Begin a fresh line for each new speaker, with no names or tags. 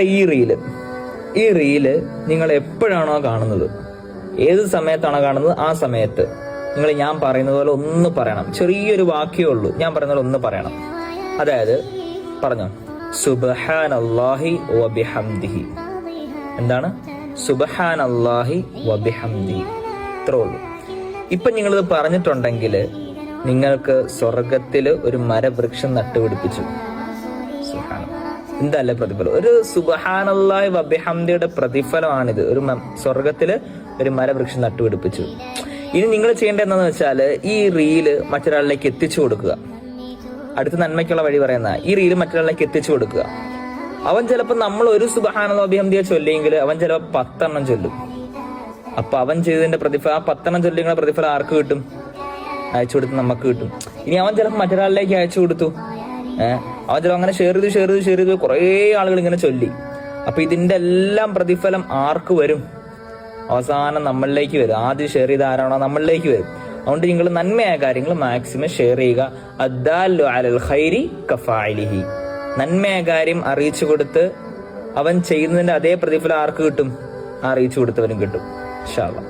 ഈ റീല് നിങ്ങൾ എപ്പോഴാണോ കാണുന്നത്, ഏത് സമയത്താണോ കാണുന്നത്, ആ സമയത്ത് നിങ്ങൾ ഞാൻ പറയുന്നത് പോലെ ഒന്ന് പറയണം. ചെറിയൊരു വാക്യമേ ഉള്ളൂ, ഞാൻ പറയുന്ന പോലെ ഒന്ന് പറയണം. അതായത് പറഞ്ഞോ, സുബ്ഹാനല്ലാഹി വബിഹംദിഹി. എന്താണ്? സുബ്ഹാനല്ലാഹി വബിഹംദിഹി. ഇത്രേ ഉള്ളൂ. ഇപ്പൊ നിങ്ങളിത് പറഞ്ഞിട്ടുണ്ടെങ്കിൽ നിങ്ങൾക്ക് സ്വർഗത്തില് ഒരു മരവൃക്ഷം നട്ടുപിടിപ്പിച്ചു. എന്തല്ലേ പ്രതിഫലം! ഒരു സുബ്ഹാനല്ലാഹി വബിഹംദിയുടെ പ്രതിഫലമാണിത്. ഒരു സ്വർഗത്തില് ഒരു മരവൃക്ഷം നട്ടുപിടിപ്പിച്ചു. ഇനി നിങ്ങൾ ചെയ്യേണ്ടത് എന്താണെന്ന് വെച്ചാൽ ഈ റീല് മറ്റൊരാളിലേക്ക് എത്തിച്ചു കൊടുക്കുക. അടുത്ത നന്മയ്ക്കുള്ള വഴി പറയുന്ന ഈ റീല് മറ്റൊരാളിലേക്ക് എത്തിച്ചു കൊടുക്കുക. അവൻ ചിലപ്പോൾ നമ്മൾ ഒരു സുബ്ഹാനല്ലാഹി വബിഹംദിയെ ചൊല്ലിയെങ്കിൽ അവൻ ചിലപ്പോൾ 10 എണ്ണം ചൊല്ലും. അപ്പൊ അവൻ ചെയ്തതിന്റെ പ്രതിഫലം, ആ 10 എണ്ണം ചൊല്ലിങ്ങളുടെ പ്രതിഫലം ആർക്ക് കിട്ടും? അയച്ചു കൊടുത്ത് നമുക്ക് കിട്ടും. ഇനി അവൻ ചിലപ്പോൾ മറ്റൊരാളിലേക്ക് അയച്ചു കൊടുത്തു, അവൻ ചിലപ്പോൾ അങ്ങനെ ഷെയർ ചെയ്ത് കുറേ ആളുകൾ ഇങ്ങനെ ചൊല്ലി. അപ്പൊ ഇതിന്റെ എല്ലാം പ്രതിഫലം ആർക്ക് വരും? അവസാനം നമ്മളിലേക്ക് വരും. ആദ്യം ഷെയർ ചെയ്ത ആരാണോ നമ്മളിലേക്ക് വരും. അതുകൊണ്ട് നിങ്ങൾ നന്മയായ കാര്യങ്ങൾ മാക്സിമം ഷെയർ ചെയ്യുക. അദ്ദാല്ലു അലൽ ഖൈരി കഫാഇലിഹി. നന്മയായ കാര്യം അറിയിച്ചു കൊടുത്ത് അവൻ ചെയ്യുന്നതിന്റെ അതേ പ്രതിഫലം ആർക്ക് കിട്ടും? അറിയിച്ചു കൊടുത്തവനും കിട്ടും ഇൻഷാ അല്ലാഹ്.